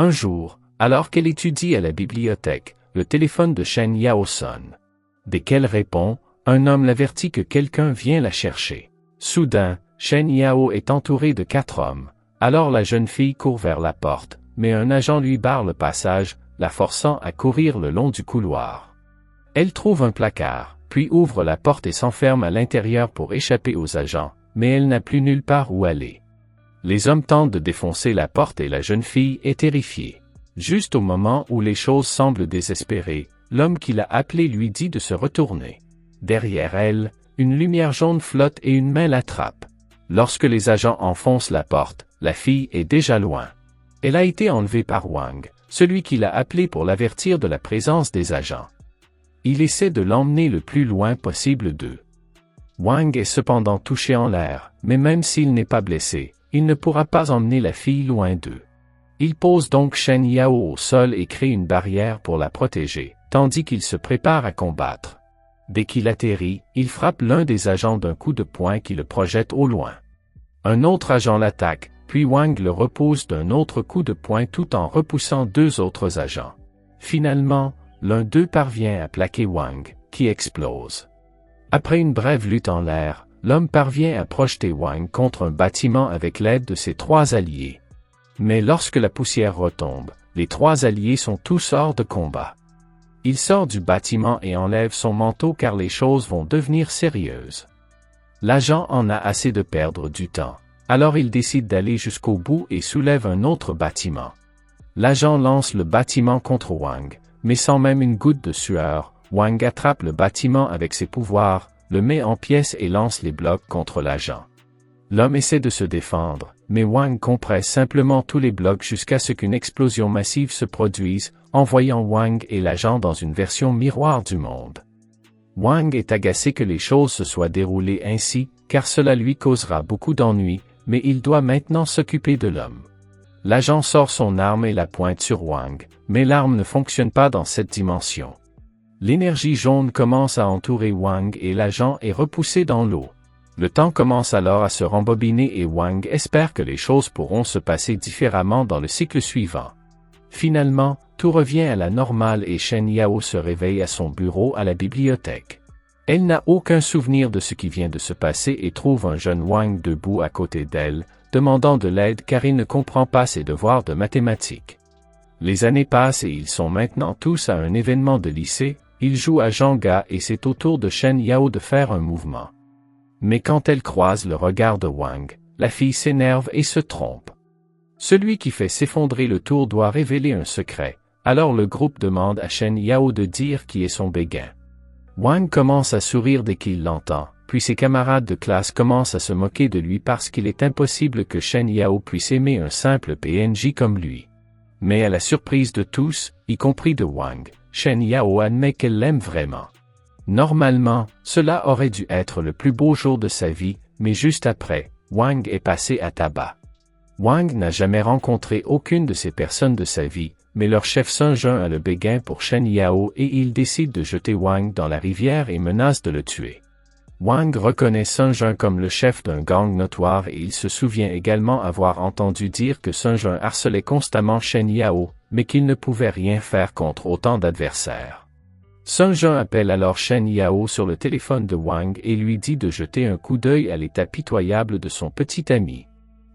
Un jour, alors qu'elle étudie à la bibliothèque, le téléphone de Shen Yao sonne. Dès qu'elle répond, un homme l'avertit que quelqu'un vient la chercher. Soudain, Shen Yao est entourée de 4 hommes. Alors la jeune fille court vers la porte, mais un agent lui barre le passage, la forçant à courir le long du couloir. Elle trouve un placard, puis ouvre la porte et s'enferme à l'intérieur pour échapper aux agents, mais elle n'a plus nulle part où aller. Les hommes tentent de défoncer la porte et la jeune fille est terrifiée. Juste au moment où les choses semblent désespérées, l'homme qui l'a appelée lui dit de se retourner. Derrière elle, une lumière jaune flotte et une main l'attrape. Lorsque les agents enfoncent la porte, la fille est déjà loin. Elle a été enlevée par Wang, celui qui l'a appelée pour l'avertir de la présence des agents. Il essaie de l'emmener le plus loin possible d'eux. Wang est cependant touché en l'air, mais même s'il n'est pas blessé, il ne pourra pas emmener la fille loin d'eux. Il pose donc Shen Yao au sol et crée une barrière pour la protéger, tandis qu'il se prépare à combattre. Dès qu'il atterrit, il frappe l'un des agents d'un coup de poing qui le projette au loin. Un autre agent l'attaque, puis Wang le repousse d'un autre coup de poing tout en repoussant 2 autres agents. Finalement, l'un d'eux parvient à plaquer Wang, qui explose. Après une brève lutte en l'air, l'homme parvient à projeter Wang contre un bâtiment avec l'aide de ses 3 alliés. Mais lorsque la poussière retombe, les 3 alliés sont tous hors de combat. Il sort du bâtiment et enlève son manteau car les choses vont devenir sérieuses. L'agent en a assez de perdre du temps, alors il décide d'aller jusqu'au bout et soulève un autre bâtiment. L'agent lance le bâtiment contre Wang, mais sans même une goutte de sueur, Wang attrape le bâtiment avec ses pouvoirs, le met en pièces et lance les blocs contre l'agent. L'homme essaie de se défendre, mais Wang compresse simplement tous les blocs jusqu'à ce qu'une explosion massive se produise, envoyant Wang et l'agent dans une version miroir du monde. Wang est agacé que les choses se soient déroulées ainsi, car cela lui causera beaucoup d'ennuis, mais il doit maintenant s'occuper de l'homme. L'agent sort son arme et la pointe sur Wang, mais l'arme ne fonctionne pas dans cette dimension. L'énergie jaune commence à entourer Wang et l'agent est repoussé dans l'eau. Le temps commence alors à se rembobiner et Wang espère que les choses pourront se passer différemment dans le cycle suivant. Finalement, tout revient à la normale et Shen Yao se réveille à son bureau à la bibliothèque. Elle n'a aucun souvenir de ce qui vient de se passer et trouve un jeune Wang debout à côté d'elle, demandant de l'aide car il ne comprend pas ses devoirs de mathématiques. Les années passent et ils sont maintenant tous à un événement de lycée, ils jouent à Jenga et c'est au tour de Shen Yao de faire un mouvement. Mais quand elle croise le regard de Wang, la fille s'énerve et se trompe. Celui qui fait s'effondrer le tour doit révéler un secret, alors le groupe demande à Shen Yao de dire qui est son béguin. Wang commence à sourire dès qu'il l'entend, puis ses camarades de classe commencent à se moquer de lui parce qu'il est impossible que Shen Yao puisse aimer un simple PNJ comme lui. Mais à la surprise de tous, y compris de Wang, Shen Yao admet qu'elle l'aime vraiment. Normalement, cela aurait dû être le plus beau jour de sa vie, mais juste après, Wang est passé à tabac. Wang n'a jamais rencontré aucune de ces personnes de sa vie, mais leur chef Sun-jun a le béguin pour Shen Yao et il décide de jeter Wang dans la rivière et menace de le tuer. Wang reconnaît Sun-jun comme le chef d'un gang notoire et il se souvient également avoir entendu dire que Sun-jun harcelait constamment Shen Yao, mais qu'il ne pouvait rien faire contre autant d'adversaires. Sun-jun appelle alors Shen Yao sur le téléphone de Wang et lui dit de jeter un coup d'œil à l'état pitoyable de son petit ami.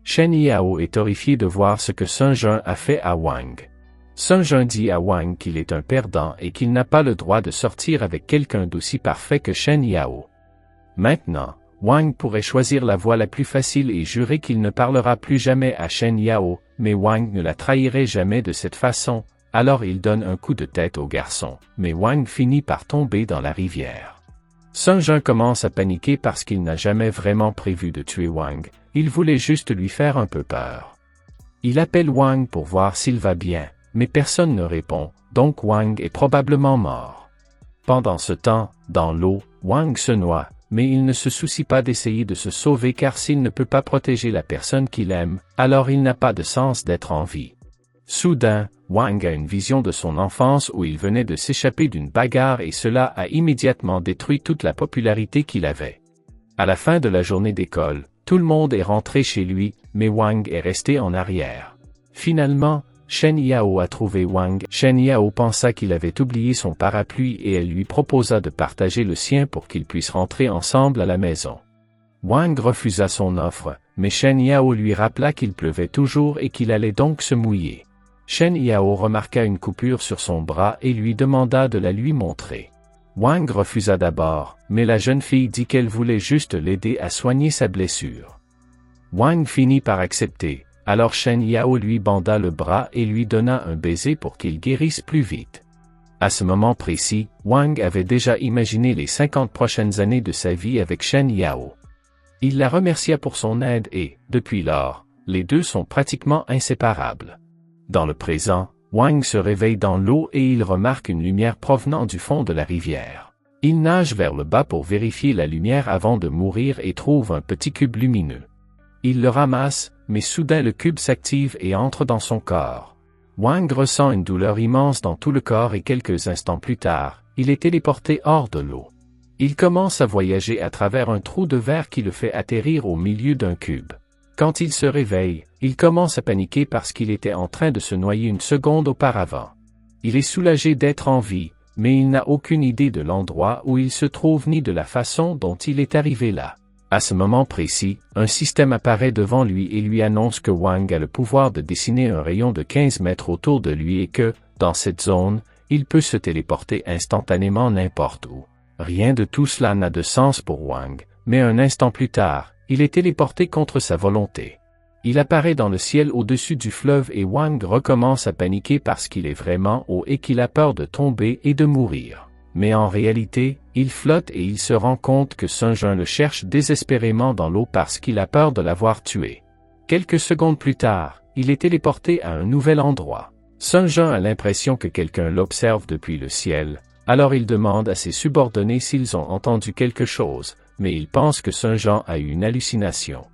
Shen Yao est horrifié de voir ce que Sun-jun a fait à Wang. Sun-jun dit à Wang qu'il est un perdant et qu'il n'a pas le droit de sortir avec quelqu'un d'aussi parfait que Shen Yao. Maintenant, Wang pourrait choisir la voie la plus facile et jurer qu'il ne parlera plus jamais à Shen Yao, mais Wang ne la trahirait jamais de cette façon, alors il donne un coup de tête au garçon, mais Wang finit par tomber dans la rivière. Sun-jun commence à paniquer parce qu'il n'a jamais vraiment prévu de tuer Wang, il voulait juste lui faire un peu peur. Il appelle Wang pour voir s'il va bien, mais personne ne répond, donc Wang est probablement mort. Pendant ce temps, dans l'eau, Wang se noie, mais il ne se soucie pas d'essayer de se sauver car s'il ne peut pas protéger la personne qu'il aime, alors il n'a pas de sens d'être en vie. Soudain, Wang a une vision de son enfance où il venait de s'échapper d'une bagarre et cela a immédiatement détruit toute la popularité qu'il avait. À la fin de la journée d'école, tout le monde est rentré chez lui, mais Wang est resté en arrière. Finalement, Shen Yao a trouvé Wang. Shen Yao pensa qu'il avait oublié son parapluie et elle lui proposa de partager le sien pour qu'ils puissent rentrer ensemble à la maison. Wang refusa son offre, mais Shen Yao lui rappela qu'il pleuvait toujours et qu'il allait donc se mouiller. Shen Yao remarqua une coupure sur son bras et lui demanda de la lui montrer. Wang refusa d'abord, mais la jeune fille dit qu'elle voulait juste l'aider à soigner sa blessure. Wang finit par accepter, alors Shen Yao lui banda le bras et lui donna un baiser pour qu'il guérisse plus vite. À ce moment précis, Wang avait déjà imaginé les 50 prochaines années de sa vie avec Shen Yao. Il la remercia pour son aide et, depuis lors, les deux sont pratiquement inséparables. Dans le présent, Wang se réveille dans l'eau et il remarque une lumière provenant du fond de la rivière. Il nage vers le bas pour vérifier la lumière avant de mourir et trouve un petit cube lumineux. Il le ramasse, mais soudain le cube s'active et entre dans son corps. Wang ressent une douleur immense dans tout le corps et quelques instants plus tard, il est téléporté hors de l'eau. Il commence à voyager à travers un trou de verre qui le fait atterrir au milieu d'un cube. Quand il se réveille, il commence à paniquer parce qu'il était en train de se noyer une seconde auparavant. Il est soulagé d'être en vie, mais il n'a aucune idée de l'endroit où il se trouve ni de la façon dont il est arrivé là. À ce moment précis, un système apparaît devant lui et lui annonce que Wang a le pouvoir de dessiner un rayon de 15 mètres autour de lui et que, dans cette zone, il peut se téléporter instantanément n'importe où. Rien de tout cela n'a de sens pour Wang, mais un instant plus tard, il est téléporté contre sa volonté. Il apparaît dans le ciel au-dessus du fleuve et Wang recommence à paniquer parce qu'il est vraiment haut et qu'il a peur de tomber et de mourir. Mais en réalité, il flotte et il se rend compte que Sun-Jun le cherche désespérément dans l'eau parce qu'il a peur de l'avoir tué. Quelques secondes plus tard, il est téléporté à un nouvel endroit. Sun-Jun a l'impression que quelqu'un l'observe depuis le ciel, alors il demande à ses subordonnés s'ils ont entendu quelque chose, mais il pense que Sun-Jun a eu une hallucination.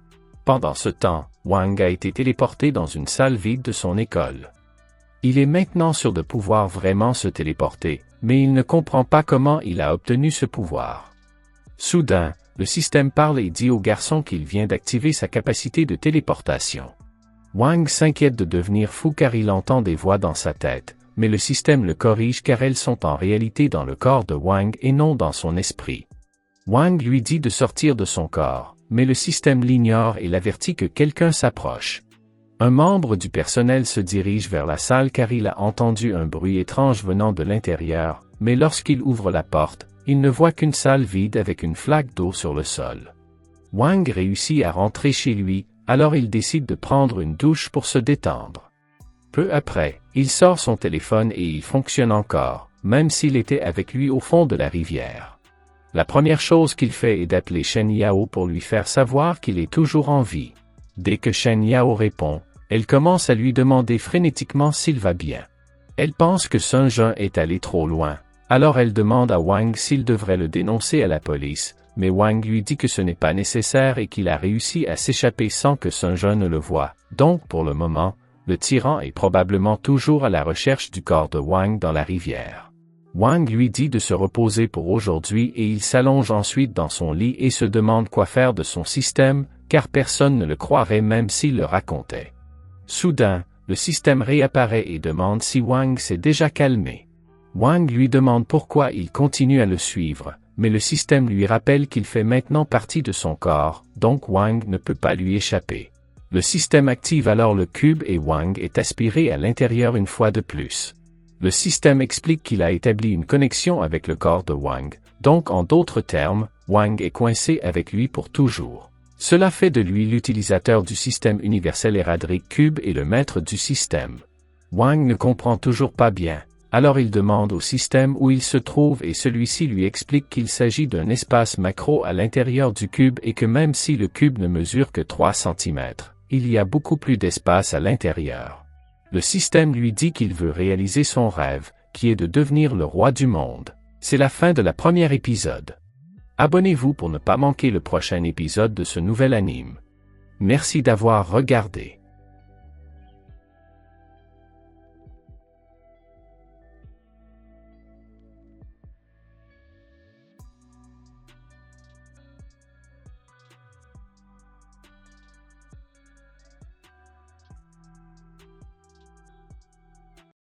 Pendant ce temps, Wang a été téléporté dans une salle vide de son école. Il est maintenant sûr de pouvoir vraiment se téléporter, mais il ne comprend pas comment il a obtenu ce pouvoir. Soudain, le système parle et dit au garçon qu'il vient d'activer sa capacité de téléportation. Wang s'inquiète de devenir fou car il entend des voix dans sa tête, mais le système le corrige car elles sont en réalité dans le corps de Wang et non dans son esprit. Wang lui dit de sortir de son corps, mais le système l'ignore et l'avertit que quelqu'un s'approche. Un membre du personnel se dirige vers la salle car il a entendu un bruit étrange venant de l'intérieur, mais lorsqu'il ouvre la porte, il ne voit qu'une salle vide avec une flaque d'eau sur le sol. Wang réussit à rentrer chez lui, alors il décide de prendre une douche pour se détendre. Peu après, il sort son téléphone et il fonctionne encore, même s'il était avec lui au fond de la rivière. La première chose qu'il fait est d'appeler Shen Yao pour lui faire savoir qu'il est toujours en vie. Dès que Shen Yao répond, elle commence à lui demander frénétiquement s'il va bien. Elle pense que Sun-Jun est allé trop loin, alors elle demande à Wang s'il devrait le dénoncer à la police, mais Wang lui dit que ce n'est pas nécessaire et qu'il a réussi à s'échapper sans que Sun-Jun ne le voie. Donc pour le moment, le tyran est probablement toujours à la recherche du corps de Wang dans la rivière. Wang lui dit de se reposer pour aujourd'hui et il s'allonge ensuite dans son lit et se demande quoi faire de son système, car personne ne le croirait même s'il le racontait. Soudain, le système réapparaît et demande si Wang s'est déjà calmé. Wang lui demande pourquoi il continue à le suivre, mais le système lui rappelle qu'il fait maintenant partie de son corps, donc Wang ne peut pas lui échapper. Le système active alors le cube et Wang est aspiré à l'intérieur une fois de plus. Le système explique qu'il a établi une connexion avec le corps de Wang, donc en d'autres termes, Wang est coincé avec lui pour toujours. Cela fait de lui l'utilisateur du système universel Heradric Cube et le maître du système. Wang ne comprend toujours pas bien, alors il demande au système où il se trouve et celui-ci lui explique qu'il s'agit d'un espace macro à l'intérieur du cube et que même si le cube ne mesure que 3 cm, il y a beaucoup plus d'espace à l'intérieur. Le système lui dit qu'il veut réaliser son rêve, qui est de devenir le roi du monde. C'est la fin de la première épisode. Abonnez-vous pour ne pas manquer le prochain épisode de ce nouvel anime. Merci d'avoir regardé.